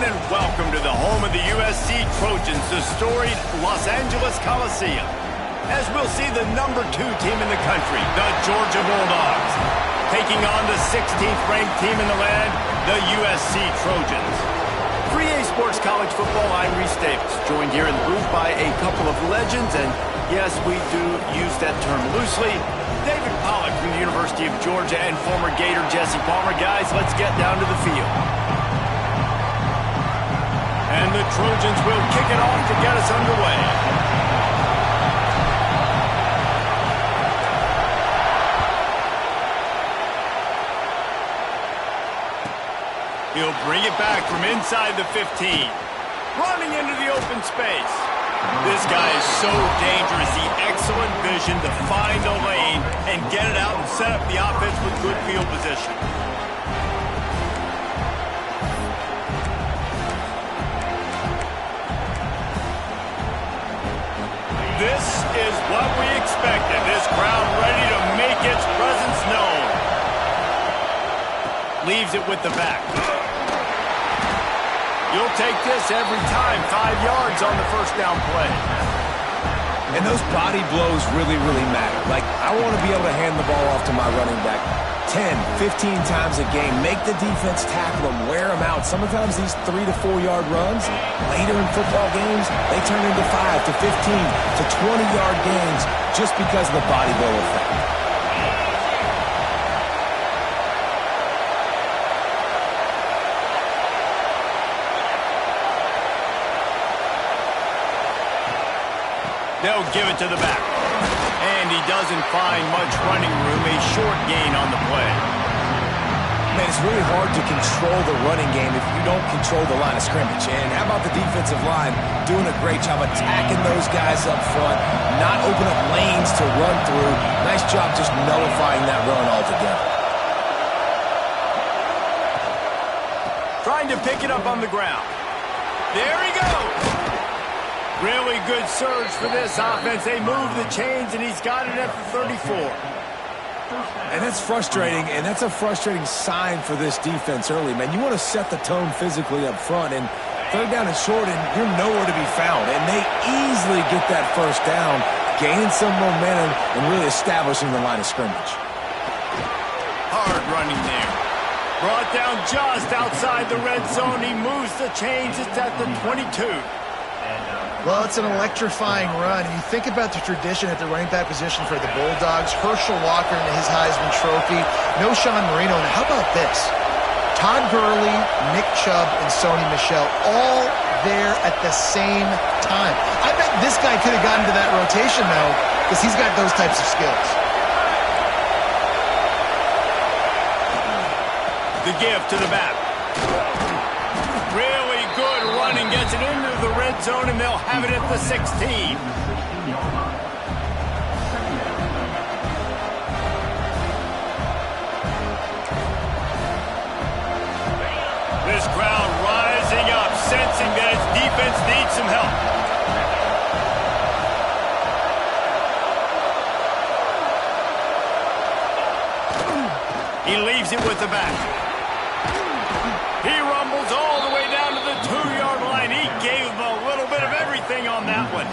and welcome to the home of the USC Trojans, the storied Los Angeles Coliseum. As we'll see the #2 team in the country, the Georgia Bulldogs, taking on the 16th ranked team in the land, the USC Trojans. For EA Sports College Football, I'm Reese Davis, joined here in the booth by a couple of legends, and yes, we do use that term loosely. David Pollack from the University of Georgia and former Gator Jesse Palmer. Guys, let's get down to the field. And the Trojans will kick it off to get us underway. He'll bring it back from inside the 15. Running into the open space. This guy is so dangerous. The excellent vision to find a lane and get it out and set up the offense with good field position. This is what we expected. This crowd ready to make its presence known. Leaves it with the back. You'll take this every time. 5 yards on the first down play. And those body blows really, really matter. Like, I want to be able to hand the ball off to my running back 10, 15 times a game. Make the defense tackle them, wear them out. Sometimes these 3 to 4 yard runs, later in football games, they turn into 5 to 15 to 20 yard gains just because of the body blow effect. They'll give it to the back. And he doesn't find much running room. A short gain on the play. Man, it's really hard to control the running game if you don't control the line of scrimmage. And how about the defensive line doing a great job attacking those guys up front, not open up lanes to run through. Nice job just nullifying that run altogether. Trying to pick it up on the ground. There he goes. Really good surge for this offense. They move the chains, and he's got it at the 34. And that's frustrating, and that's a frustrating sign for this defense early, man. You want to set the tone physically up front, and third down and short, and you're nowhere to be found. And they easily get that first down, gaining some momentum and really establishing the line of scrimmage. Hard running there. Brought down just outside the red zone. He moves the chains. It's at the 22. Well, it's an electrifying run. And you think about the tradition at the running back position for the Bulldogs. Herschel Walker into his Heisman Trophy. No Sean Marino. Now, how about this? Todd Gurley, Nick Chubb, and Sony Michel all there at the same time. I bet this guy could have gotten to that rotation, though, because he's got those types of skills. The give to the back. Really good running, gets it into the red zone, and they'll have it at the 16. This crowd rising up, sensing that its defense needs some help. He leaves it with the back. He rumbles all the way down to the 2-yard line. He gave him a little bit of everything on that one.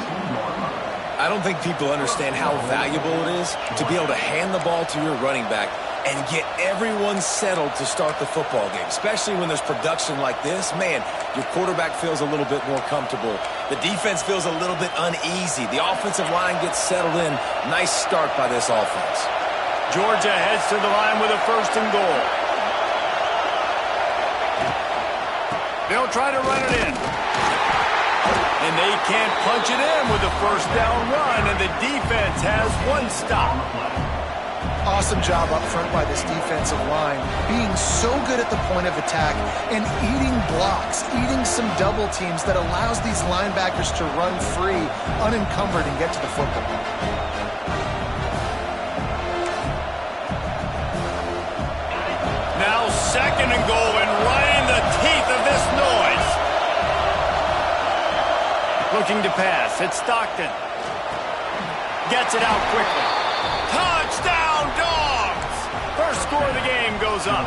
I don't think people understand how valuable it is to be able to hand the ball to your running back and get everyone settled to start the football game, especially when there's production like this. Man, your quarterback feels a little bit more comfortable. The defense feels a little bit uneasy. The offensive line gets settled in. Nice start by this offense. Georgia heads to the line with a 1st and goal. They'll try to run it in. And they can't punch it in with a 1st down run, and the defense has one stop. Awesome job up front by this defensive line, being so good at the point of attack and eating blocks, eating some double teams that allows these linebackers to run free, unencumbered, and get to the football. Now 2nd and goal, and right in the teeth of this noise. Looking to pass. It's Stockton. Gets it out quickly. Touchdown, Dogs! First score of the game goes up.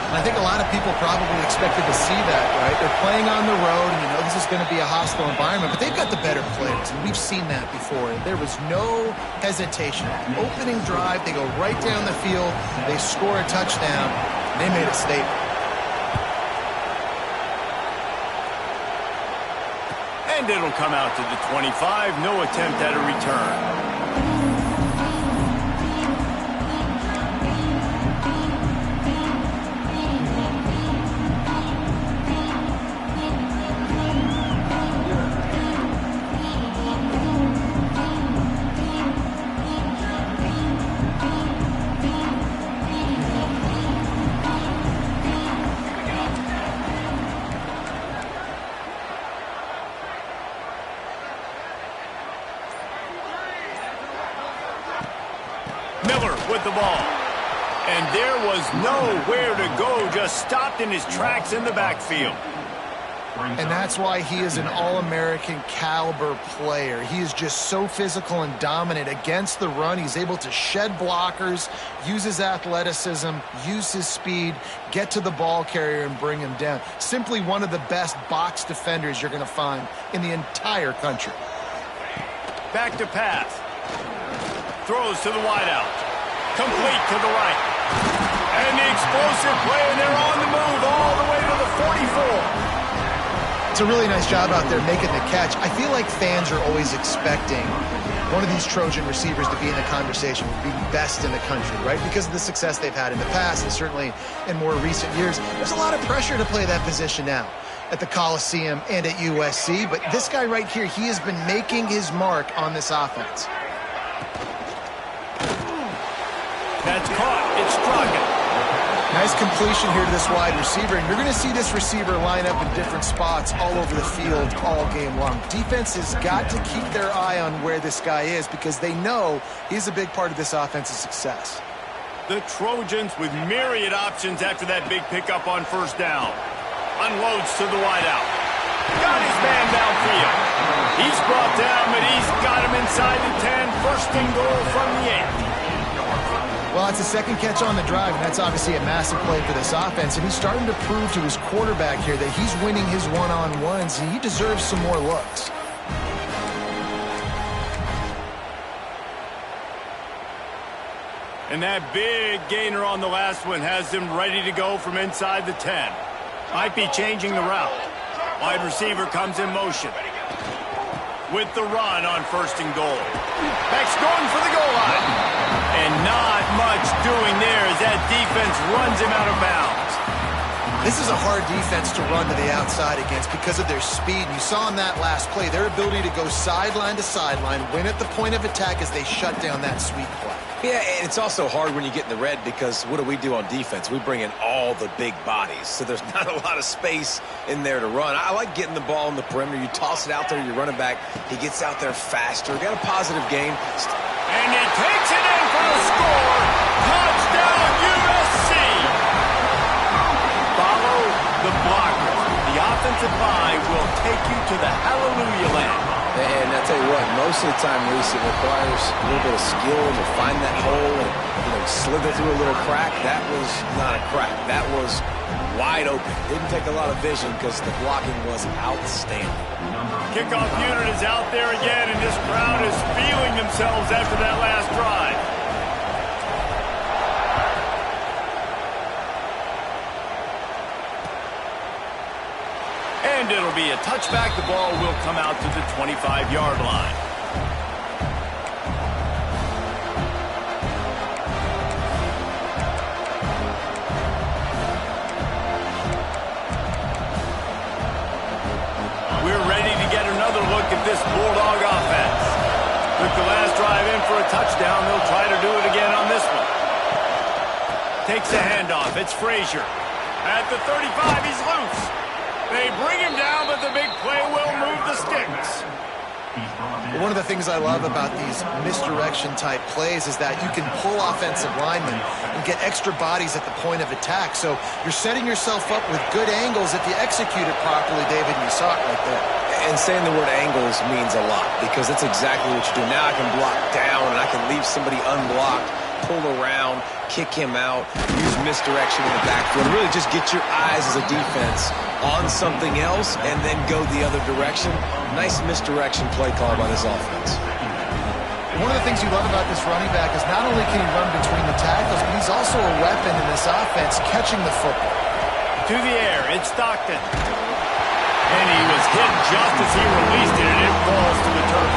I think a lot of people probably expected to see that, right? They're playing on the road, and you know this is going to be a hostile environment, but they've got the better players, and we've seen that before. There was no hesitation. Opening drive, they go right down the field, they score a touchdown, and they made a statement. And it'll come out to the 25. No attempt at a return. Miller with the ball. And there was nowhere to go, just stopped in his tracks in the backfield. And that's why he is an All-American caliber player. He is just so physical and dominant against the run. He's able to shed blockers, use his athleticism, use his speed, get to the ball carrier and bring him down. Simply one of the best box defenders you're going to find in the entire country. Back to pass. Throws to the wideout. Complete to the right. And the explosive play, and they're on the move all the way to the 44. It's a really nice job out there making the catch. I feel like fans are always expecting one of these Trojan receivers to be in the conversation, be best in the country, right? Because of the success they've had in the past and certainly in more recent years. There's a lot of pressure to play that position now at the Coliseum and at USC. But this guy right here, he has been making his mark on this offense. That's caught. It's Strogan. Nice completion here to this wide receiver, and you're going to see this receiver line up in different spots all over the field all game long. Defense has got to keep their eye on where this guy is because they know he's a big part of this offense's success. The Trojans with myriad options after that big pickup on first down. Unloads to the wideout. Got his man downfield. He's brought down, but he's got him inside the 10. First and goal from the 8. Well, it's a second catch on the drive, and that's obviously a massive play for this offense. And he's starting to prove to his quarterback here that he's winning his one-on-ones, and he deserves some more looks. And that big gainer on the last one has him ready to go from inside the 10. Might be changing the route. Wide receiver comes in motion. With the run on first and goal. Beck's going for the goal line. And not much doing there as that defense runs him out of bounds. This is a hard defense to run to the outside against because of their speed. And you saw in that last play, their ability to go sideline to sideline, win at the point of attack as they shut down that sweep play. Yeah, and it's also hard when you get in the red because what do we do on defense? We bring in all the big bodies, so there's not a lot of space in there to run. I like getting the ball in the perimeter. You toss it out there, your running back, he gets out there faster. Got a positive game. And he takes it in for the score. Touchdown, USC. Follow the blocker. The offensive line will take you to the hallelujah land. And I tell you what, most of the time, Reese, it requires a little bit of skill to find that hole and, slither through a little crack. That was not a crack. That was wide open. Didn't take a lot of vision because the blocking was outstanding. Kickoff unit is out there again, and this crowd is feeling themselves after that last drive. And it'll be a touchback. The ball will come out to the 25-yard line. We're ready to get another look at this Bulldog offense. Took the last drive in for a touchdown. They'll try to do it again on this one. Takes the handoff. It's Frazier. At the 35, he's loose. They bring him down, but the big play will move the sticks. One of the things I love about these misdirection-type plays is that you can pull offensive linemen and get extra bodies at the point of attack. So you're setting yourself up with good angles if you execute it properly, David, and you saw it right there. And saying the word angles means a lot because that's exactly what you do. Now I can block down and I can leave somebody unblocked, pull around, kick him out, use misdirection in the backfield. Really just get your eyes as a defense on something else and then go the other direction. Nice misdirection play call by this offense. One of the things you love about this running back is not only can he run between the tackles, but he's also a weapon in this offense catching the football. To the air, it's Stockton. And he was hit just as he released it, and it falls to the turf.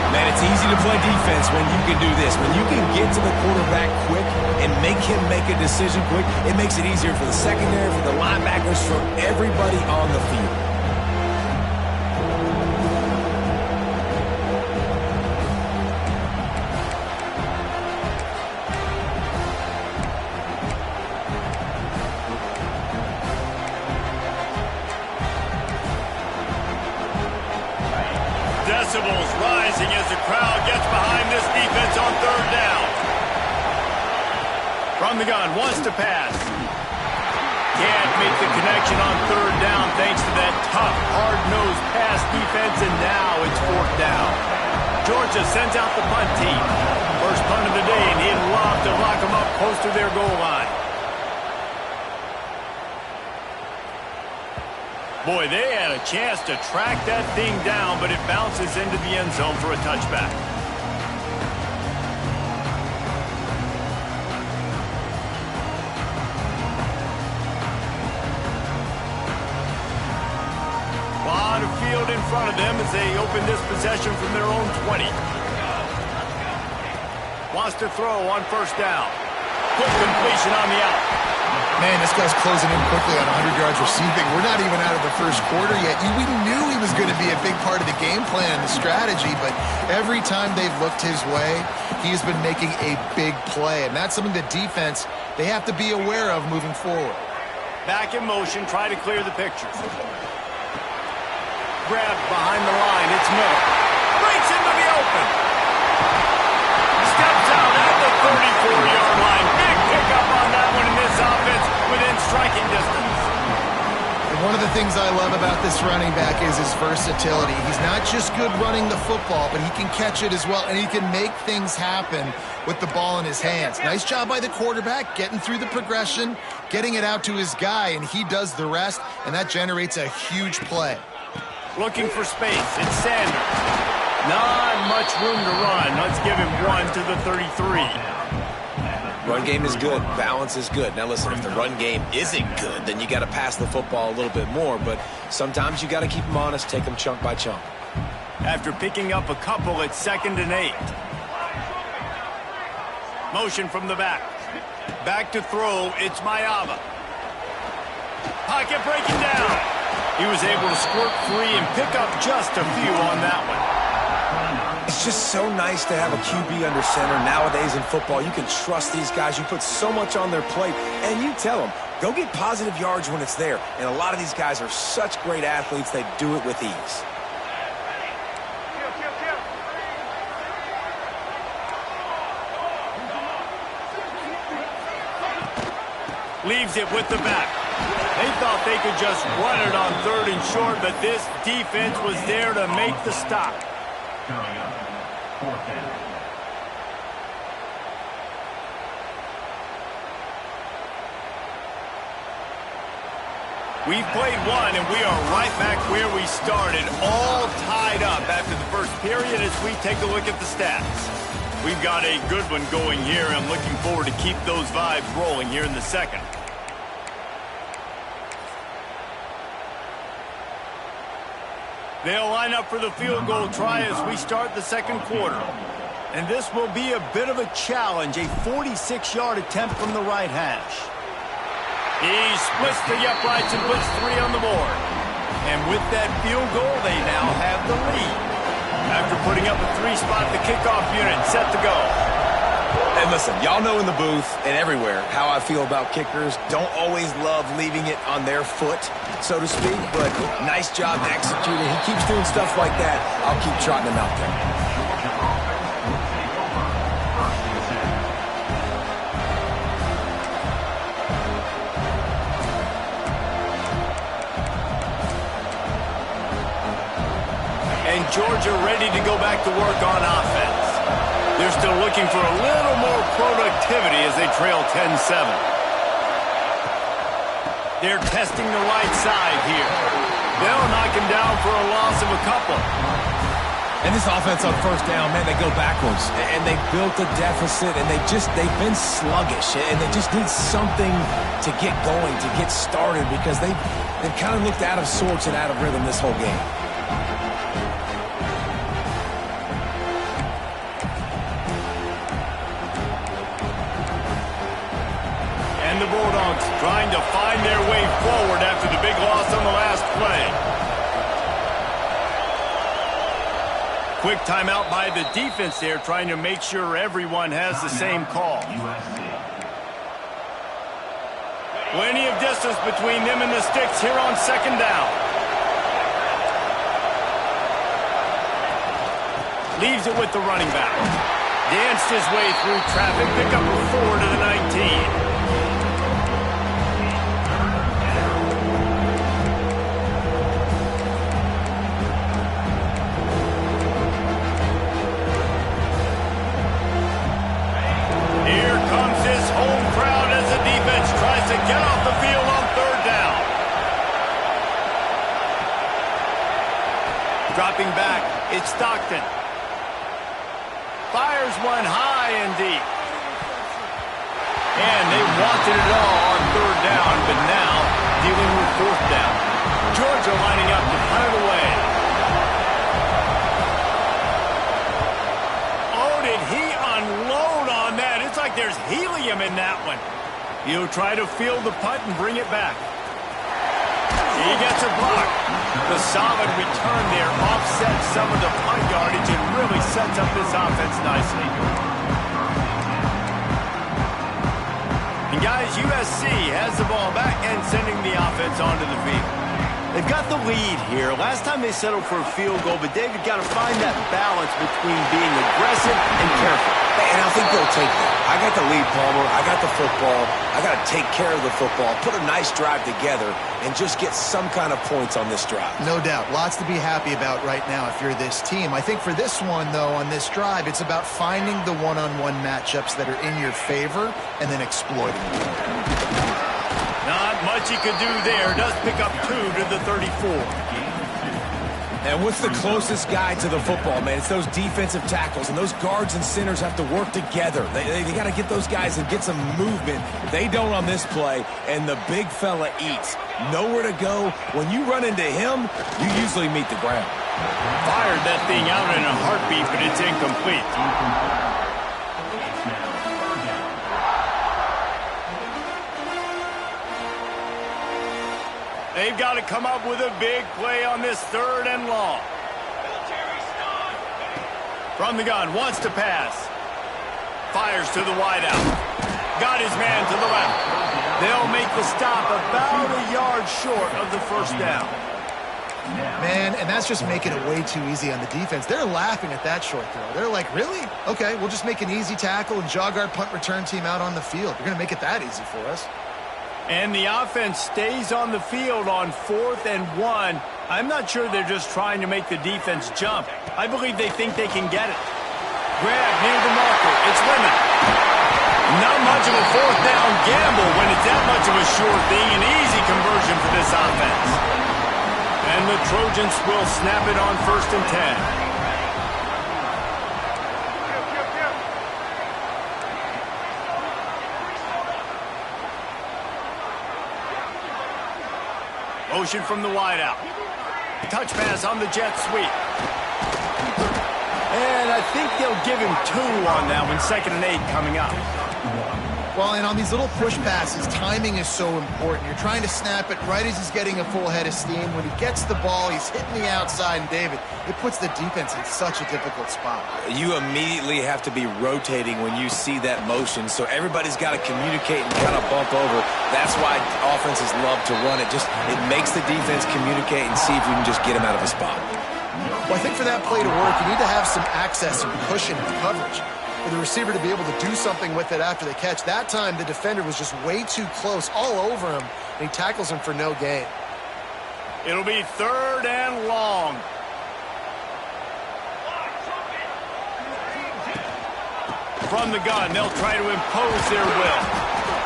Man, it's easy to play defense when you can do this. When you can get to the quarterback quick and make him make a decision quick, it makes it easier for the secondary, for the linebackers, for everybody on the field. Decibels rising as the crowd gets behind this defense on third down. From the gun, wants to pass. Can't make the connection on third down thanks to that tough, hard-nosed pass defense, and now it's fourth down. Georgia sends out the punt team. First punt of the day, and he'd love to lock them up close to their goal line. Boy, they had a chance to track that thing down, but it bounces into the end zone for a touchback. A lot of field in front of them as they open this possession from their own 20. Wants to throw on first down. Quick completion on the out. Man, this guy's closing in quickly on 100 yards receiving. We're not even out of the first quarter yet. We knew he was going to be a big part of the game plan and the strategy, but every time they've looked his way, he's been making a big play, and that's something that defense, they have to be aware of moving forward. Back in motion, try to clear the picture. Grabbed behind the line, it's Miller. Breaks into the open. Steps out at the 34-yard line. Big pickup on that one in this offense within striking distance. And one of the things I love about this running back is his versatility. He's not just good running the football, but he can catch it as well, and he can make things happen with the ball in his hands. Nice job by the quarterback, getting through the progression, getting it out to his guy, and he does the rest, and that generates a huge play. Looking for space, it's Sanders. Not much room to run. Let's give him one to the 33. Run game is good. Balance is good. Now listen, if the run game isn't good, then you got to pass the football a little bit more. But sometimes you got to keep them honest, take them chunk by chunk. After picking up a couple, it's 2nd and 8. Motion from the back. Back to throw. It's Mayava. Pocket breaking down. He was able to squirt free and pick up just a few on that one. It's just so nice to have a QB under center nowadays in football. You can trust these guys. You put so much on their plate, and you tell them, go get positive yards when it's there. And a lot of these guys are such great athletes, they do it with ease. Leaves it with the back. They thought they could just run it on 3rd and short, but this defense was there to make the stop. We've played one, and we are right back where we started, all tied up after the first period as we take a look at the stats. We've got a good one going here, and looking forward to keep those vibes rolling here in the second. They'll line up for the field goal try as we start the second quarter. And this will be a bit of a challenge, a 46-yard attempt from the right hash. He splits the uprights and puts 3 on the board. And with that field goal, they now have the lead. After putting up a 3-spot, the kickoff unit set to go. And listen, y'all know in the booth and everywhere how I feel about kickers. Don't always love leaving it on their foot, so to speak, but nice job executing. He keeps doing stuff like that. I'll keep trotting him out there. Georgia ready to go back to work on offense. They're still looking for a little more productivity as they trail 10-7. They're testing the right side here. They'll knock him down for a loss of a couple. And this offense on first down, man, they go backwards. And they built a deficit, and they've been sluggish. And they just need something to get going, to get started, because they've kind of looked out of sorts and out of rhythm this whole game. And the Bulldogs trying to find their way forward after the big loss on the last play. Quick timeout by the defense there, trying to make sure everyone has the same call. Plenty of distance between them and the sticks here on second down. Leaves it with the running back. Danced his way through traffic, pick up a 4 to the 19. Get off the field on third down. Dropping back, it's Stockton. Fires one high and deep. And they wanted it all on third down, but now dealing with fourth down. Georgia lining up to punt it away. Oh, did he unload on that? It's like there's helium in that one. He'll try to field the punt and bring it back. He gets a block. The solid return there offsets some of the punt yardage and really sets up this offense nicely. And guys, USC has the ball back and sending the offense onto the field. They've got the lead here. Last time they settled for a field goal, but David got to find that balance between being aggressive and careful. And I think they'll take that. I got the lead, Palmer. I got the football. I got to take care of the football, put a nice drive together, and just get some kind of points on this drive. No doubt. Lots to be happy about right now if you're this team. I think for this one, though, on this drive, it's about finding the one-on-one matchups that are in your favor and then exploiting them. Not much he could do there. Does pick up 2 to the 34. And what's the closest guy to the football, man? It's those defensive tackles, and those guards and centers have to work together. They got to get those guys and get some movement. They don't on this play, and the big fella eats. Nowhere to go. When you run into him, you usually meet the ground. Fired that thing out in a heartbeat, but it's incomplete. They've got to come up with a big play on this third and long. From the gun, wants to pass. Fires to the wideout. Got his man to the left. They'll make the stop about a yard short of the first down. Man, and that's just making it way too easy on the defense. They're laughing at that short throw. They're like, really? Okay, we'll just make an easy tackle and jog our punt return team out on the field. You're going to make it that easy for us. And the offense stays on the field on 4th and 1. I'm not sure they're just trying to make the defense jump. I believe they think they can get it. Grab near the marker. It's limited. Not much of a fourth down gamble when it's that much of a sure thing. An easy conversion for this offense. And the Trojans will snap it on 1st and 10. Motion from the wideout. Touch pass on the jet sweep. And I think they'll give him 2 on that one. 2nd and 8 coming up. Well, and on these little push passes, timing is so important. You're trying to snap it right as he's getting a full head of steam. When he gets the ball, he's hitting the outside. And, David, it puts the defense in such a difficult spot. You immediately have to be rotating when you see that motion, so everybody's got to communicate and kind of bump over. That's why offenses love to run it. It makes the defense communicate and see if we can just get him out of a spot. Well, I think for that play to work, you need to have some access, some cushion and coverage. For the receiver to be able to do something with it after the catch. That time, the defender was just way too close, all over him, and he tackles him for no gain. It'll be 3rd and long. From the gun, they'll try to impose their will.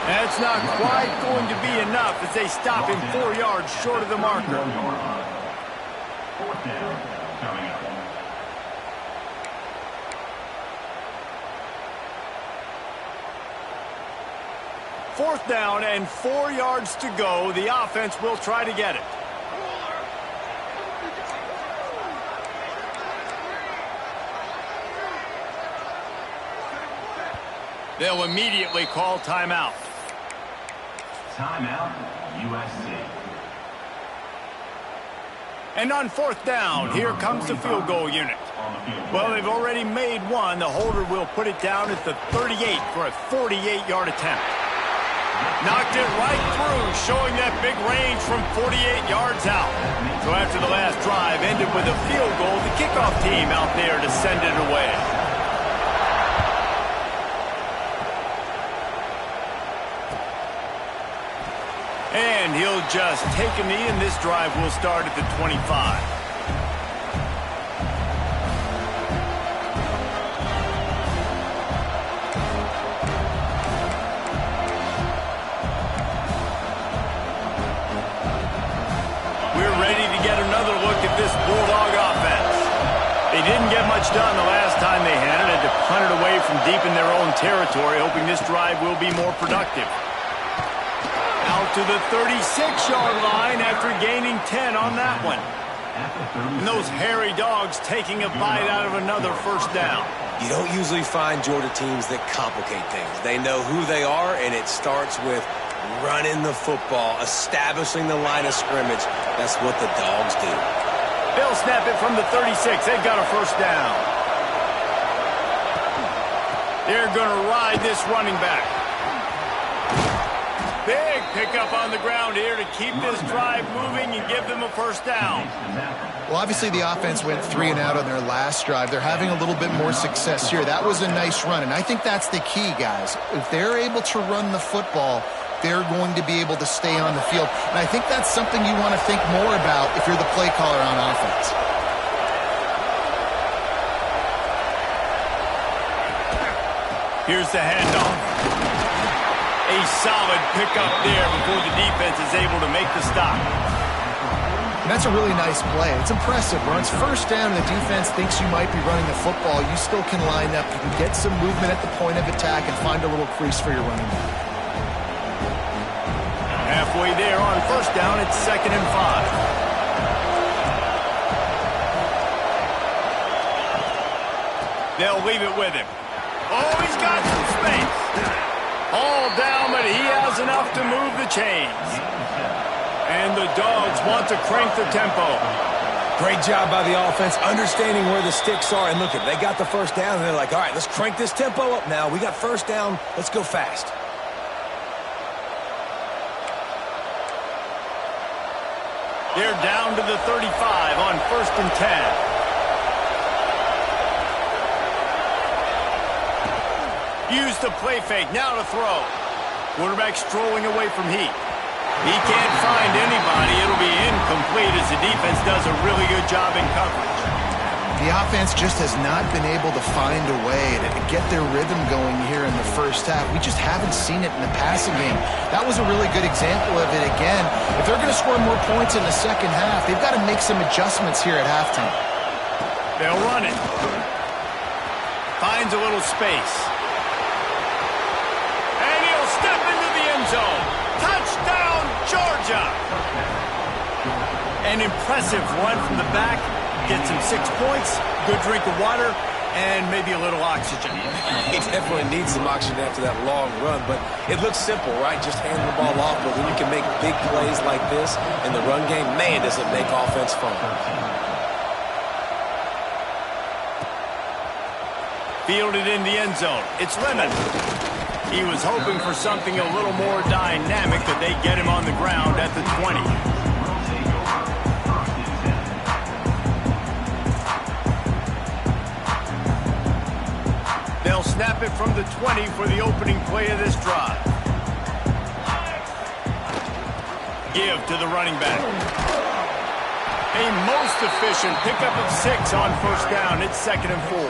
That's not quite going to be enough as they stop him 4 yards short of the marker. Fourth down coming up. Fourth down and 4 yards to go. The offense will try to get it. They'll immediately call timeout. Timeout, USC. And on fourth down, here comes the field goal unit. Well, they've already made one. The holder will put it down at the 38 for a 48-yard attempt. Knocked it right through, showing that big range from 48 yards out. So after the last drive ended with a field goal, the kickoff team out there to send it away. And he'll just take a knee, and this drive will start at the 25. This Bulldog offense. They didn't get much done the last time they had it. Had to punt it away from deep in their own territory, hoping this drive will be more productive. Out to the 36-yard line after gaining 10 on that one. And those hairy dogs taking a bite out of another first down. You don't usually find Georgia teams that complicate things. They know who they are, and it starts with running the football, establishing the line of scrimmage. That's what the dogs do. They'll snap it from the 36. They've got a first down. They're going to ride this running back. Big pickup on the ground here to keep this drive moving and give them a first down. Well, obviously the offense went 3 and out on their last drive. They're having a little bit more success here. That was a nice run, and I think that's the key, guys. If they're able to run the football, they're going to be able to stay on the field. And I think that's something you want to think more about if you're the play caller on offense. Here's the handoff. A solid pickup there before the defense is able to make the stop. And that's a really nice play. It's impressive. When it's first down and the defense thinks you might be running the football, you still can line up. You can get some movement at the point of attack and find a little crease for your running back. Halfway there on first down, it's 2nd and 5. They'll leave it with him. Oh, he's got some space. All down, but he has enough to move the chains. And the dogs want to crank the tempo. Great job by the offense, understanding where the sticks are. And look, they got the first down, and they're like, all right, let's crank this tempo up now. We got first down. Let's go fast. They're down to the 35 on 1st and 10. Use the play fake, now to throw. Quarterback strolling away from heat. He can't find anybody. It'll be incomplete as the defense does a really good job in coverage. The offense just has not been able to find a way to get their rhythm going here in the first half. We just haven't seen it in the passing game. That was a really good example of it again. If they're going to score more points in the second half, they've got to make some adjustments here at halftime. They'll run it. Finds a little space. And he'll step into the end zone. Touchdown, Georgia! An impressive run from the back. Gets him 6 points, good drink of water, and maybe a little oxygen. He definitely needs some oxygen after that long run, but it looks simple, right? Just hand the ball off, but when you can make big plays like this in the run game, man, does it make offense fun. Fielded in the end zone. It's Lemon. He was hoping for something a little more dynamic, but they get him on the ground at the 20. They'll snap it from the 20 for the opening play of this drive. Give to the running back. A most efficient pickup of 6 on first down. It's 2nd and 4.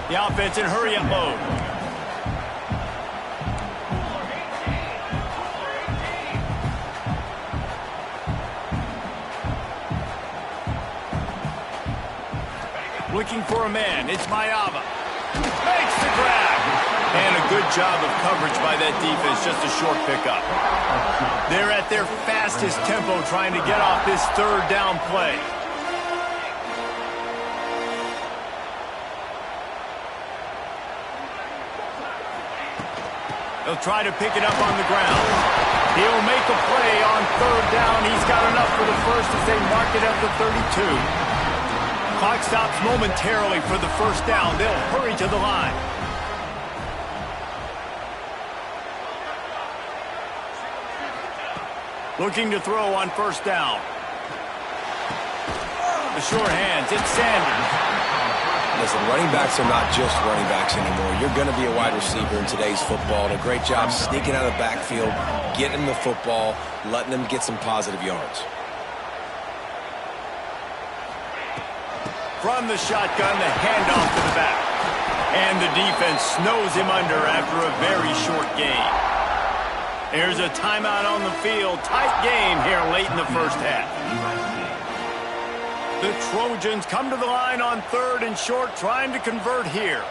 The offense in hurry-up mode. Looking for a man. It's Mayava. Makes the grab. And a good job of coverage by that defense. Just a short pickup. They're at their fastest tempo trying to get off this third down play. He'll try to pick it up on the ground. He'll make a play on third down. He's got enough for the first as they mark it at the 32. Clock stops momentarily for the first down. They'll hurry to the line. Looking to throw on first down. The short hands, it's Sanders. Listen, running backs are not just running backs anymore. You're going to be a wide receiver in today's football. And a great job sneaking out of the backfield, getting the football, letting them get some positive yards. From the shotgun, the handoff to the back. And the defense snows him under after a very short gain. There's a timeout on the field. Tight game here late in the first half. The Trojans come to the line on third and short, trying to convert here.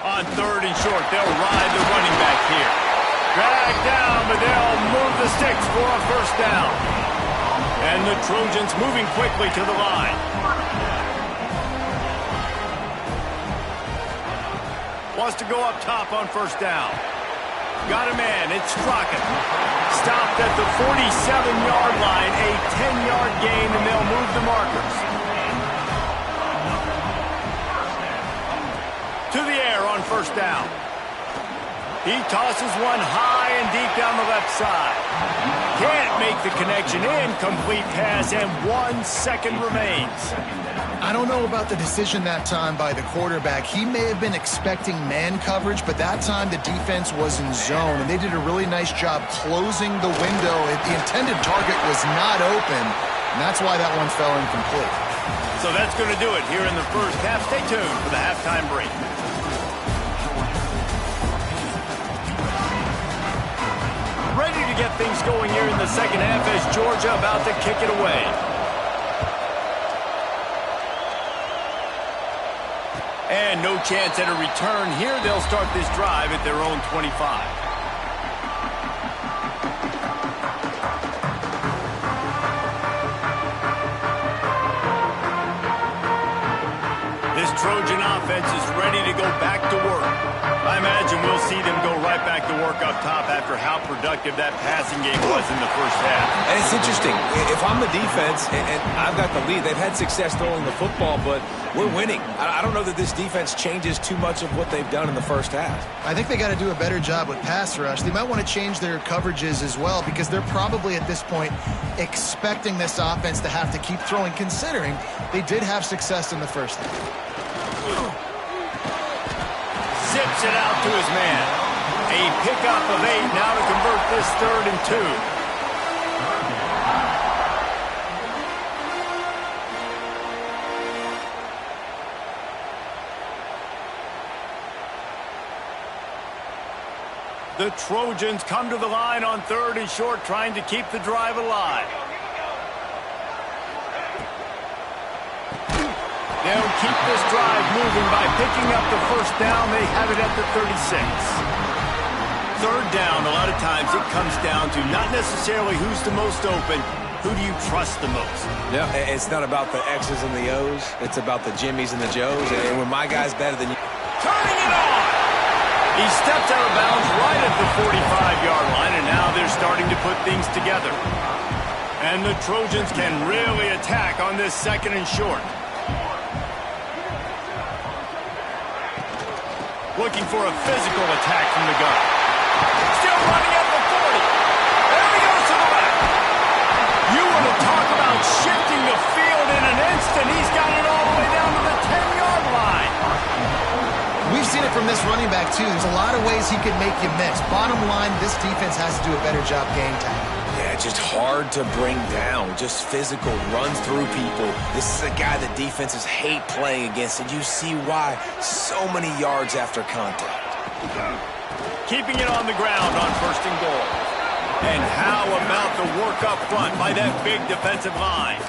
On third and short, they'll ride the running back here. Drag down, but they'll move the sticks for a first down. And the Trojans moving quickly to the line. Wants to go up top on first down. Got a man, it's Strachan. Stopped at the 47-yard line, a 10-yard gain, and they'll move the markers. To the air on first down. He tosses one high and deep down the left side. Can't make the connection. Incomplete pass, and 1 second remains. I don't know about the decision that time by the quarterback. He may have been expecting man coverage, but that time the defense was in zone, and they did a really nice job closing the window. The intended target was not open, and that's why that one fell incomplete. So that's going to do it here in the first half. Stay tuned for the halftime break. Ready to get things going here in the second half as Georgia about to kick it away. And no chance at a return here. They'll start this drive at their own 25. This Trojan offense is ready to go back to work. I imagine we'll see them go right back to work up top after how productive that passing game was in the first half. And it's interesting. If I'm the defense and I've got the lead, they've had success throwing the football, but we're winning. I don't know that this defense changes too much of what they've done in the first half. I think they got to do a better job with pass rush. They might want to change their coverages as well, because they're probably at this point expecting this offense to have to keep throwing, considering they did have success in the first half. Zips it out to his man. A pickup of 8 now to convert this 3rd and 2. The Trojans come to the line on 3rd and short, trying to keep the drive alive. They'll keep this drive moving by picking up the first down. They have it at the 36. 3rd down, a lot of times it comes down to not necessarily who's the most open, who do you trust the most? Yeah, it's not about the X's and the O's. It's about the Jimmies and the Joes. And when my guy's better than you. Turning it on! He stepped out of bounds right at the 45-yard line, and now they're starting to put things together. And the Trojans can really attack on this 2nd and short. Looking for a physical attack from the gun. Still running at the 40. There he goes to the left. You want to talk about shifting the field in an instant. He's got it all the way down to the 10-yard line. We've seen it from this running back, too. There's a lot of ways he can make you miss. Bottom line, this defense has to do a better job game tackling. Yeah, just hard to bring down. Just physical, runs through people. This is a guy that defenses hate playing against, and you see why. So many yards after contact. Keeping it on the ground on 1st and goal. And how about the work up front by that big defensive line?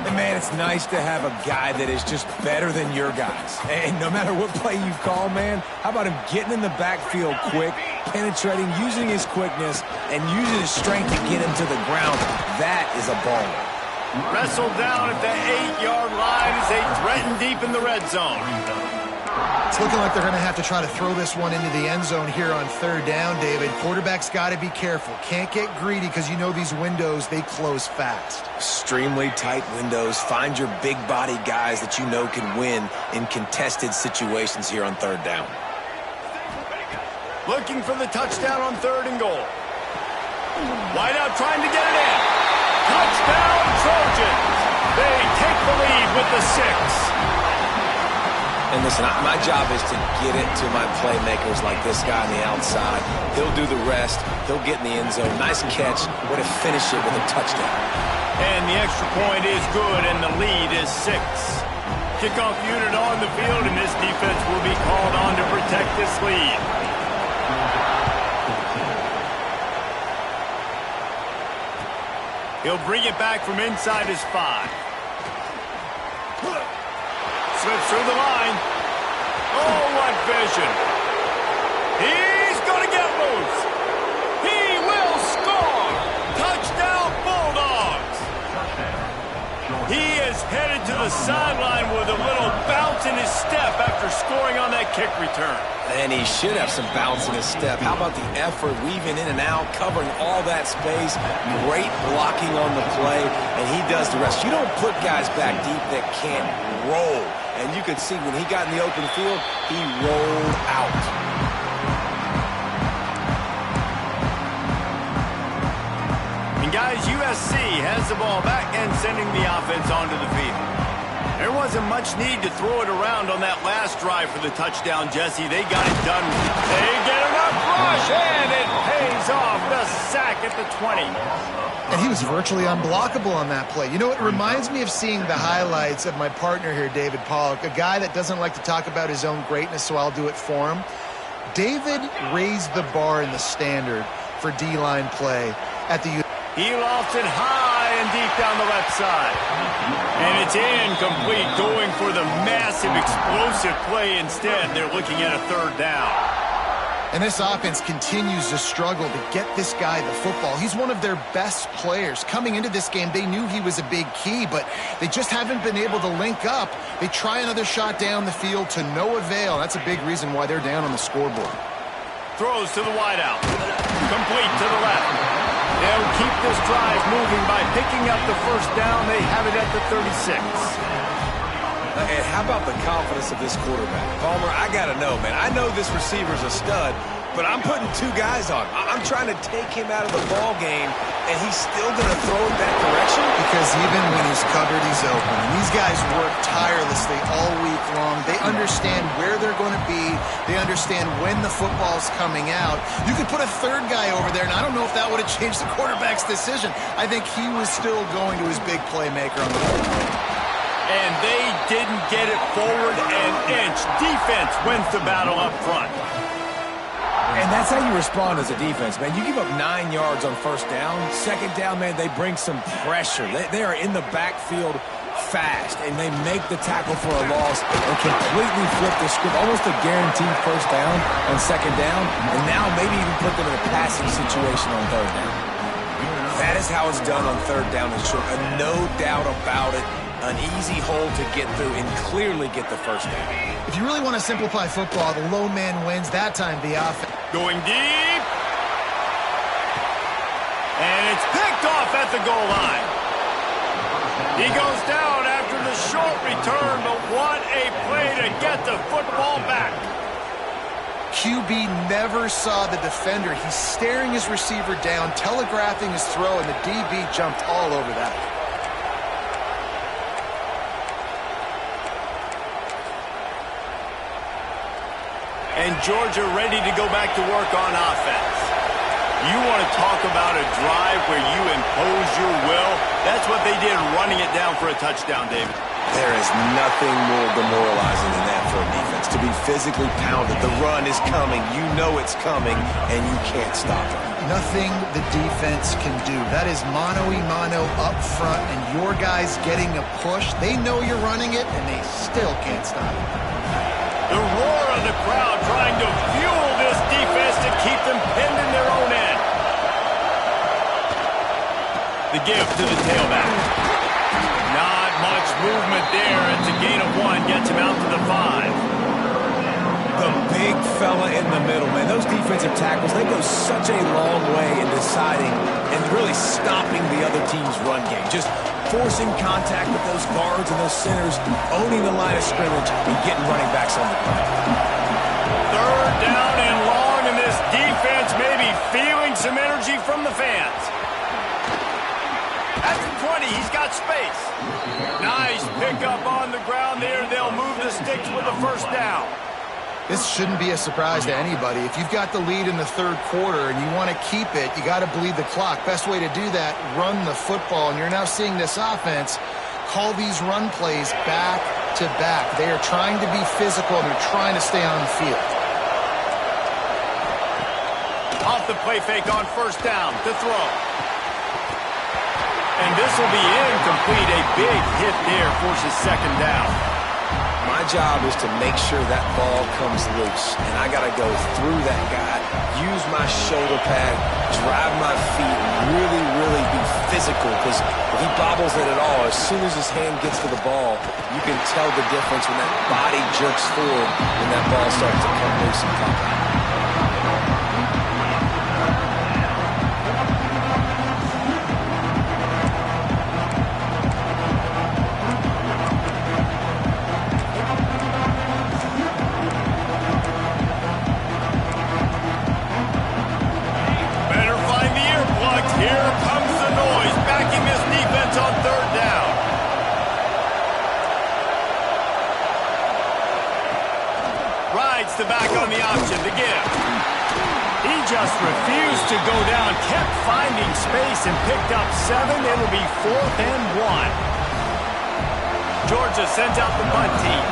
And man, it's nice to have a guy that is just better than your guys. And no matter what play you call, man, how about him getting in the backfield quick, penetrating, using his quickness, and using his strength to get him to the ground? That is a baller. Wrestled down at the 8-yard line as they threaten deep in the red zone. It's looking like they're going to have to try to throw this one into the end zone here on 3rd down, David. Quarterback's got to be careful. Can't get greedy because you know these windows, they close fast. Extremely tight windows. Find your big body guys that you know can win in contested situations here on 3rd down. Looking for the touchdown on 3rd and goal. Wide out trying to get it in. Touchdown Trojans. They take the lead with the 6. And listen, my job is to get it to my playmakers like this guy on the outside. He'll do the rest. He'll get in the end zone. Nice catch. Way to finish it with a touchdown. And the extra point is good, and the lead is 6. Kickoff unit on the field, and this defense will be called on to protect this lead. He'll bring it back from inside his 5. Slips through the line. Oh, what vision. He's going to get loose. He will score. Touchdown, Bulldogs. He is headed to the sideline with a little bounce in his step after scoring on that kick return. And he should have some bounce in his step. How about the effort, weaving in and out, covering all that space, great blocking on the play, and he does the rest. You don't put guys back deep that can't roll. And you could see when he got in the open field, he rolled out. And guys, USC has the ball back and sending the offense onto the field. There wasn't much need to throw it around on that last drive for the touchdown, Jesse. They got it done. They get enough rush, and it pays off. The sack at the 20. And he was virtually unblockable on that play. You know, it reminds me of seeing the highlights of my partner here, David Pollock, a guy that doesn't like to talk about his own greatness, so I'll do it for him. David raised the bar in the standard for D-line play at the He lofted high and deep down the left side. And it's incomplete, going for the massive, explosive play instead. They're looking at a 3rd down. And this offense continues to struggle to get this guy the football. He's one of their best players. Coming into this game, they knew he was a big key, but they just haven't been able to link up. They try another shot down the field to no avail. That's a big reason why they're down on the scoreboard. Throws to the wideout. Complete to the left. They'll keep this drive moving by picking up the 1st down. They have it at the 36. And how about the confidence of this quarterback? Palmer, I got to know, man. I know this receiver's a stud, but I'm putting 2 guys on him. I'm trying to take him out of the ball game, and he's still going to throw it that direction? Because even when he's covered, he's open. And these guys work tirelessly all week long. They understand where they're going to be. They understand when the football's coming out. You could put a 3rd guy over there, and I don't know if that would have changed the quarterback's decision. I think he was still going to his big playmaker on the field. And they didn't get it forward an inch. Defense wins the battle up front. And that's how you respond as a defense, man. You give up 9 yards on 1st down. 2nd down, man, they bring some pressure. They are in the backfield fast, and they make the tackle for a loss and completely flip the script. Almost a guaranteed 1st down on 2nd down, and now maybe even put them in a passing situation on 3rd down. That is how it's done on 3rd down and short. No doubt about it. An easy hole to get through and clearly get the 1st down. If you really want to simplify football, the low man wins. That time, the offense. Going deep. And it's picked off at the goal line. He goes down after the short return, but what a play to get the football back. QB never saw the defender. He's staring his receiver down, telegraphing his throw, and the DB jumped all over that. And Georgia ready to go back to work on offense. You want to talk about a drive where you impose your will? That's what they did, running it down for a touchdown, David. There is nothing more demoralizing than that for a defense. To be physically pounded. The run is coming. You know it's coming, and you can't stop it. Nothing the defense can do. That is mano-a-mano up front, and your guys getting a push. They know you're running it, and they still can't stop it. The roar of the crowd trying to fuel this defense to keep them pinned in their own end. The give to the tailback. Not much movement there. It's a gain of 1. Gets him out to the 5. The big fella in the middle, man. Those defensive tackles, they go such a long way in deciding and really stopping the other team's run game. Just forcing contact with those guards and those centers, owning the line of scrimmage, and getting running backs on the ground. Third down and long, and this defense may be feeling some energy from the fans. At the 20, he's got space. Nice pickup on the ground there. They'll move the sticks with a first down. This shouldn't be a surprise to anybody. If you've got the lead in the third quarter and you want to keep it, you got to bleed the clock. Best way to do that, run the football. And you're now seeing this offense call these run plays back to back. They are trying to be physical, and they're trying to stay on the field. Off the play fake on first down to throw. And this will be incomplete. A big hit there forces second down. My job is to make sure that ball comes loose, and I got to go through that guy, use my shoulder pad, drive my feet, and really, really be physical, because if he bobbles it at all, as soon as his hand gets to the ball, you can tell the difference when that body jerks forward when that ball starts to come loose and pop out. The back on the option, the give. He just refused to go down, kept finding space and picked up 7. It'll be 4th and 1. Georgia sends out the punt team.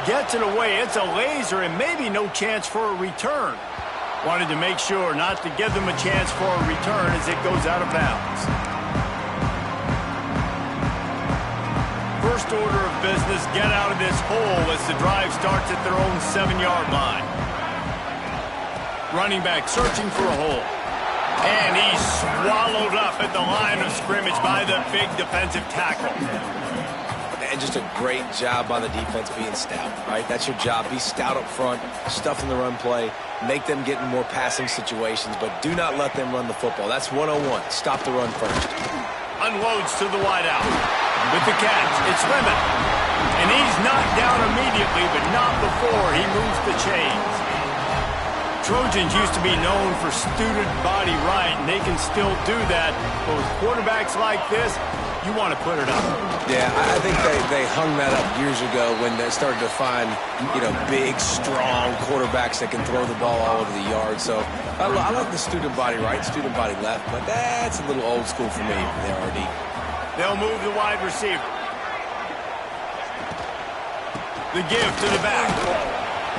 Gets it away. It's a laser and maybe no chance for a return. Wanted to make sure not to give them a chance for a return as it goes out of bounds. First order of business, get out of this hole as the drive starts at their own 7-yard line. Running back searching for a hole. And he's swallowed up at the line of scrimmage by the big defensive tackle. And just a great job by the defense being stout, right? That's your job. Be stout up front, stuff in the run play, make them get in more passing situations, but do not let them run the football. That's 101. Stop the run first. Unloads to the wideout. With the catch, it's Lemon. And he's knocked down immediately, but not before he moves the chains. Trojans used to be known for student body right, and they can still do that. But with quarterbacks like this, you want to put it up. Yeah, I think they hung that up years ago when they started to find, big, strong quarterbacks that can throw the ball all over the yard. So I like the student body right, student body left, but that's a little old school for me, the RD. They'll move the wide receiver. The give to the back.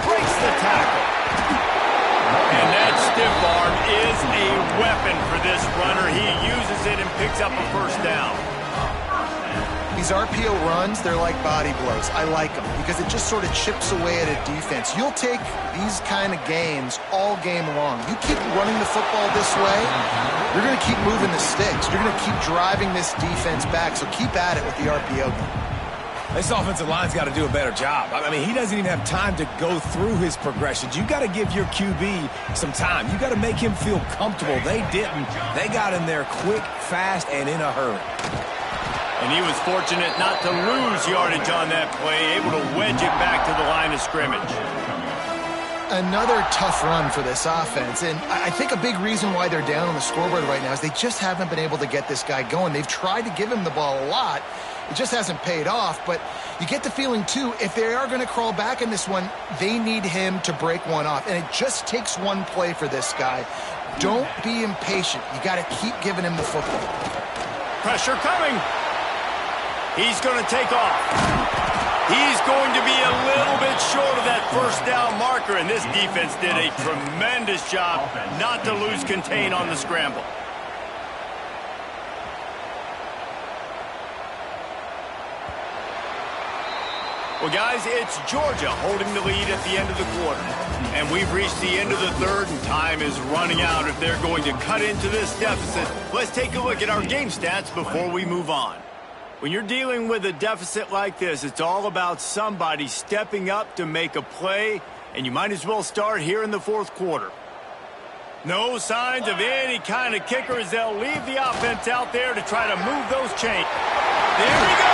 Breaks the tackle. And that stiff arm is a weapon for this runner. He uses it and picks up a first down. These RPO runs, they're like body blows. I like them because it just sort of chips away at a defense. You'll take these kind of games all game long. You keep running the football this way, you're going to keep moving the sticks. You're going to keep driving this defense back, so keep at it with the RPO game. This offensive line's got to do a better job. I mean, he doesn't even have time to go through his progressions. You got to give your QB some time. You got to make him feel comfortable. They didn't. They got in there quick, fast, and in a hurry. And he was fortunate not to lose yardage on that play, able to wedge it back to the line of scrimmage. Another tough run for this offense, and I think a big reason why they're down on the scoreboard right now is they just haven't been able to get this guy going. They've tried to give him the ball a lot. It just hasn't paid off, but you get the feeling, too, if they are going to crawl back in this one, they need him to break one off, and it just takes one play for this guy. Don't be impatient. You got to keep giving him the football. Pressure coming. He's going to take off. He's going to be a little bit short of that first down marker, and this defense did a tremendous job not to lose contain on the scramble. Well, guys, it's Georgia holding the lead at the end of the quarter. And we've reached the end of the third, and time is running out if they're going to cut into this deficit. Let's take a look at our game stats before we move on. When you're dealing with a deficit like this, it's all about somebody stepping up to make a play, and you might as well start here in the fourth quarter. No signs of any kind of kicker as they'll leave the offense out there to try to move those chains. There we go.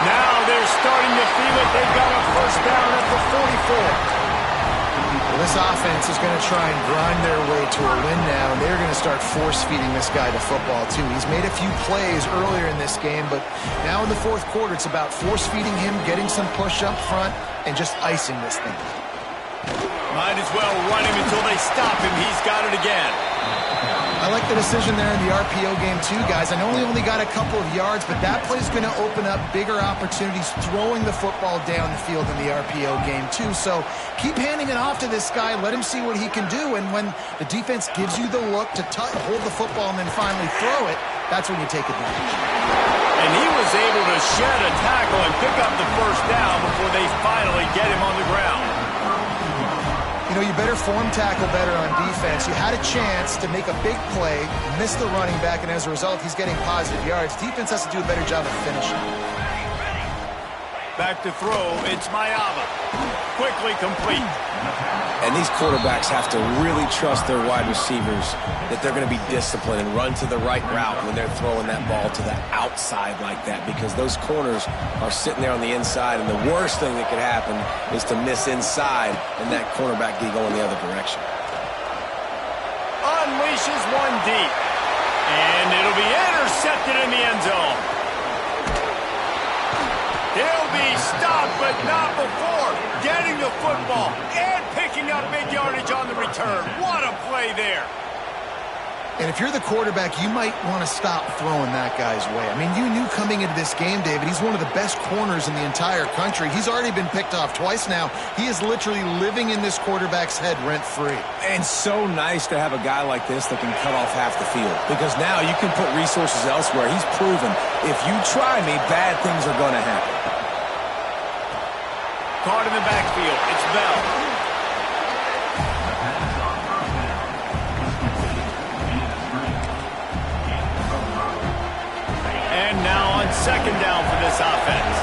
Now they're starting to feel it. They've got a first down at the 44. Well, this offense is going to try and grind their way to a win now, and they're going to start force-feeding this guy the football, too. He's made a few plays earlier in this game, but now in the fourth quarter, it's about force-feeding him, getting some push up front, and just icing this thing. Might as well run him until they stop him. He's got it again. I like the decision there in the RPO game, too, guys. I know he only got a couple of yards, but that play's going to open up bigger opportunities throwing the football down the field in the RPO game, too. So keep handing it off to this guy. Let him see what he can do. And when the defense gives you the look to hold the football and then finally throw it, that's when you take advantage. And he was able to shed a tackle and pick up the first down before they finally get him on the ground. You know, you better form tackle better on defense. You had a chance to make a big play, miss the running back, and as a result, he's getting positive yards. Defense has to do a better job of finishing. Back to throw, it's Mayava. Quickly complete. And these quarterbacks have to really trust their wide receivers that they're going to be disciplined and run to the right route when they're throwing that ball to the outside like that, because those corners are sitting there on the inside, and the worst thing that could happen is to miss inside and that cornerback be going the other direction. Unleashes one deep. And it'll be intercepted in the end zone. He'll be stopped, but not before getting the football and picking up big yardage on the return. What a play there. And if you're the quarterback, you might want to stop throwing that guy's way. I mean, you knew coming into this game, David, he's one of the best corners in the entire country. He's already been picked off twice now. He is literally living in this quarterback's head rent-free. And so nice to have a guy like this that can cut off half the field, because now you can put resources elsewhere. He's proven if you try me, bad things are going to happen. Caught in the backfield. It's Bell. And now on second down for this offense.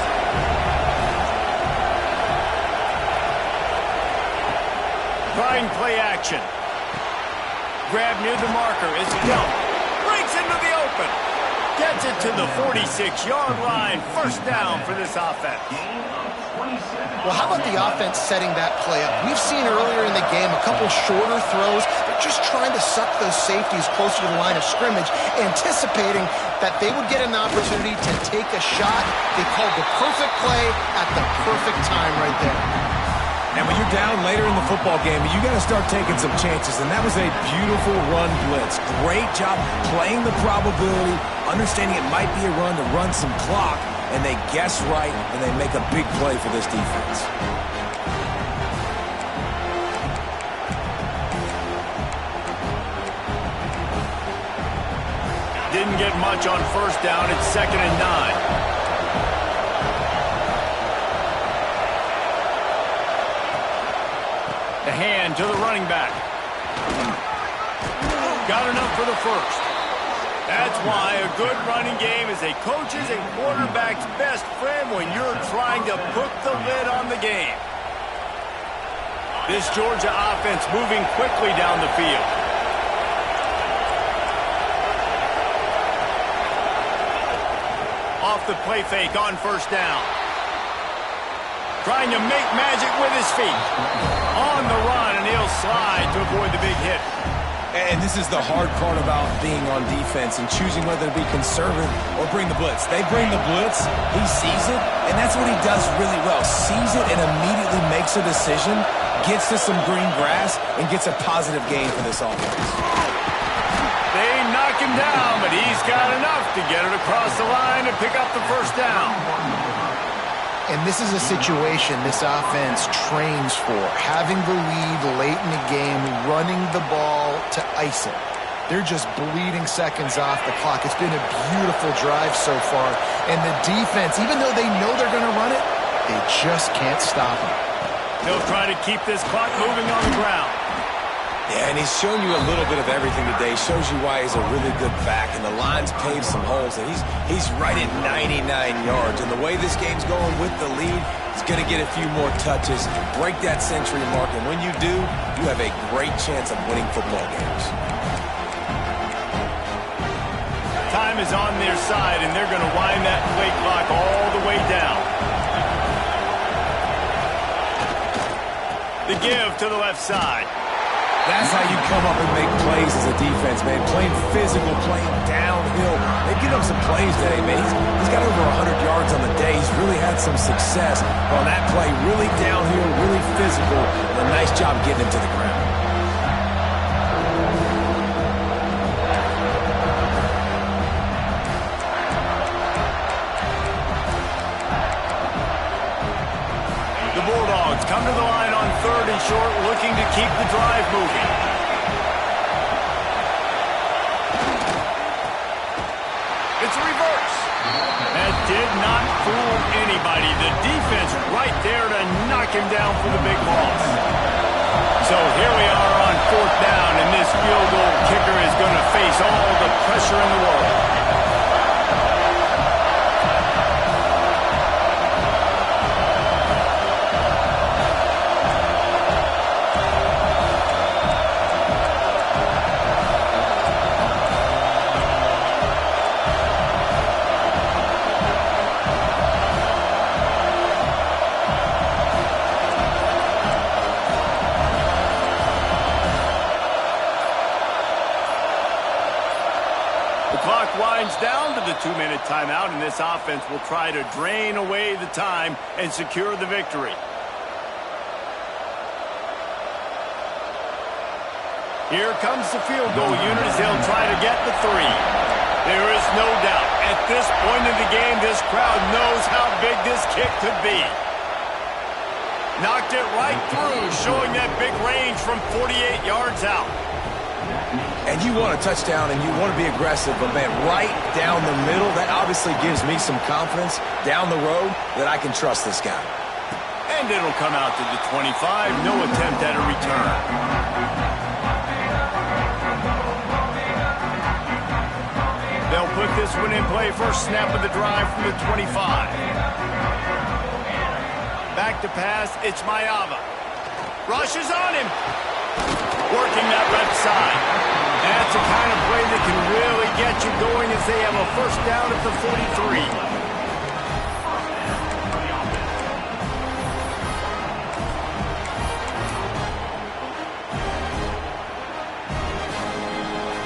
Trying play action. Grab near the marker. It's Bell. Breaks into the open. Gets it to the 46-yard line. First down for this offense. Well, how about the offense setting that play up? We've seen earlier in the game a couple shorter throws. They're just trying to suck those safeties closer to the line of scrimmage, anticipating that they would get an opportunity to take a shot. They called the perfect play at the perfect time right there. And when you're down later in the football game, you got to start taking some chances, and that was a beautiful run blitz. Great job playing the probability, understanding it might be a run to run some clock, and they guess right, and they make a big play for this defense. Didn't get much on first down. It's 2nd and 9. The hand to the running back. Got enough for the first. That's why a good running game is a coach's and quarterback's best friend when you're trying to put the lid on the game. This Georgia offense moving quickly down the field. Off the play fake on first down. Trying to make magic with his feet. On the run, and he'll slide to avoid the big hit. And this is the hard part about being on defense and choosing whether to be conservative or bring the blitz. They bring the blitz, he sees it, and that's what he does really well. Sees it and immediately makes a decision, gets to some green grass, and gets a positive gain for this offense. They knock him down, but he's got enough to get it across the line and pick up the first down. And this is a situation this offense trains for, having the lead late in the game, running the ball to ice it. They're just bleeding seconds off the clock. It's been a beautiful drive so far. And the defense, even though they know they're going to run it, they just can't stop it. They'll try to keep this clock moving on the ground. Yeah, and he's shown you a little bit of everything today. Shows you why he's a really good back, and the line's paved some holes, and he's right at 99 yards. And the way this game's going with the lead, he's going to get a few more touches, break that century mark, and when you do, you have a great chance of winning football games. Time is on their side, and they're going to wind that play clock all the way down. The give to the left side. That's how you come up and make plays as a defense, man. Playing physical, playing downhill. They've given him some plays today, man. He's got over 100 yards on the day. He's really had some success on that play. Really downhill, really physical, and a nice job getting him to the ground. The Bulldogs come to the line on 3rd and short, looking to keep the drive moving. It's a reverse. That did not fool anybody. The defense right there to knock him down for the big loss. So here we are on 4th down, and this field goal kicker is going to face all the pressure in the world. Winds down to the 2-minute timeout, and this offense will try to drain away the time and secure the victory. Here comes the field goal unit as they'll try to get the 3. There is no doubt, at this point in the game, this crowd knows how big this kick could be. Knocked it right through, showing that big range from 48 yards out. And you want a touchdown and you want to be aggressive, but man, right down the middle, that obviously gives me some confidence down the road that I can trust this guy. And it'll come out to the 25, no attempt at a return. They'll put this one in play, first snap of the drive from the 25. Back to pass, it's Mayava. Rushes on him. Working that left side. That's the kind of play that can really get you going as they have a first down at the 43.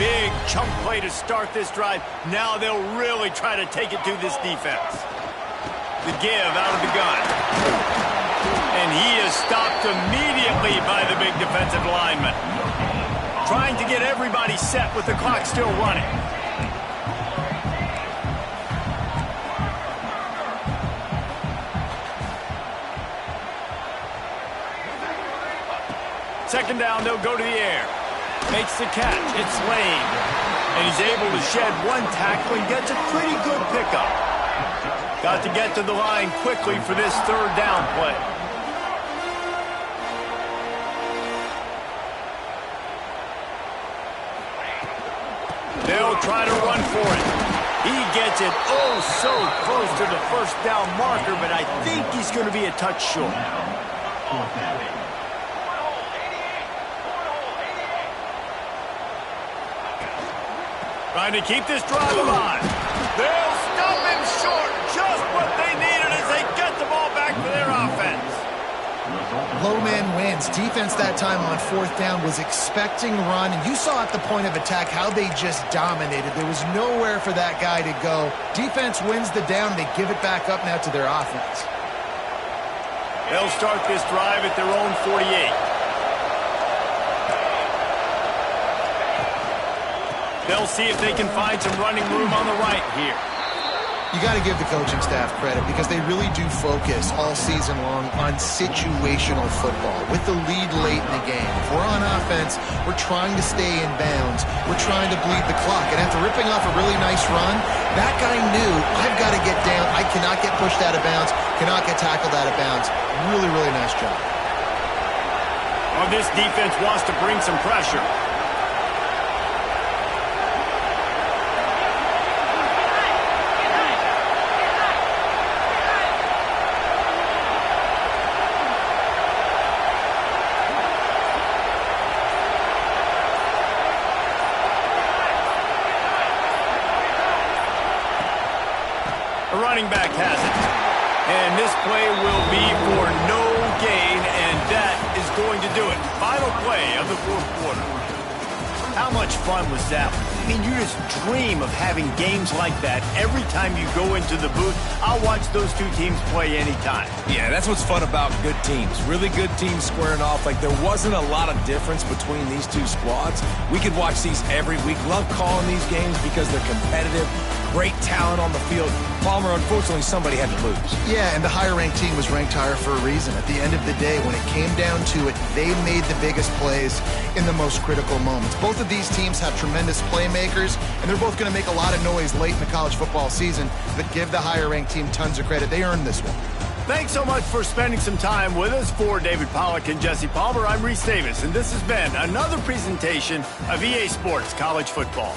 Big chunk play to start this drive. Now they'll really try to take it to this defense. The give out of the gun. And he is stopped immediately by the big defensive lineman. Trying to get everybody set with the clock still running. Second down, they'll go to the air. Makes the catch. It's Lane. And he's able to shed one tackle and gets a pretty good pickup. Got to get to the line quickly for this 3rd down play. They'll try to run for it. He gets it oh so close to the first down marker, but I think he's going to be a touch short. Trying to keep this drive alive. They'll stop him short. Just what they needed as they get the ball back for their offense. low man wins. Defense that time on fourth down was expecting run, and you saw at the point of attack how they just dominated. There was nowhere for that guy to go. Defense wins the down. They give it back up now to their offense. They'll start this drive at their own 48. They'll see if they can find some running room on the right here. You got to give the coaching staff credit because they really do focus all season long on situational football with the lead late in the game. If we're on offense, we're trying to stay in bounds. We're trying to bleed the clock. And after ripping off a really nice run, that guy knew, I've got to get down. I cannot get pushed out of bounds, cannot get tackled out of bounds. Really, really nice job. Well, this defense wants to bring some pressure. The running back has it. And this play will be for no gain, and that is going to do it. Final play of the fourth quarter. How much fun was that? I mean, you just dream of having games like that every time you go into the booth. I'll watch those two teams play anytime. Yeah, that's what's fun about good teams. Really good teams squaring off. Like, there wasn't a lot of difference between these two squads. We could watch these every week. Love calling these games because they're competitive. Great talent on the field. Palmer, unfortunately, somebody had to lose. Yeah, and the higher-ranked team was ranked higher for a reason. At the end of the day, when it came down to it, they made the biggest plays in the most critical moments. Both of these teams have tremendous playmakers, and they're both going to make a lot of noise late in the college football season, but give the higher-ranked team tons of credit. They earned this one. Thanks so much for spending some time with us. For David Pollack and Jesse Palmer, I'm Reese Davis, and this has been another presentation of EA Sports College Football.